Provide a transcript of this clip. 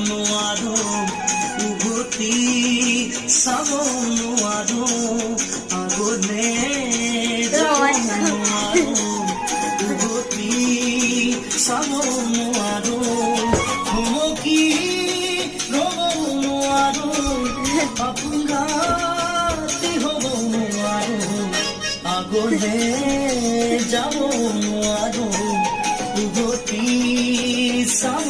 নোৱাৰো উভতি চাব নোৱাৰো আগলে যাব নোৱাৰো উভতি চাব নোৱাৰো থমকি ৰ'ব নোৱাৰো আপুঘাতি হ'ব নোৱাৰো আগলে যাব নোৱাৰো উভতি চাব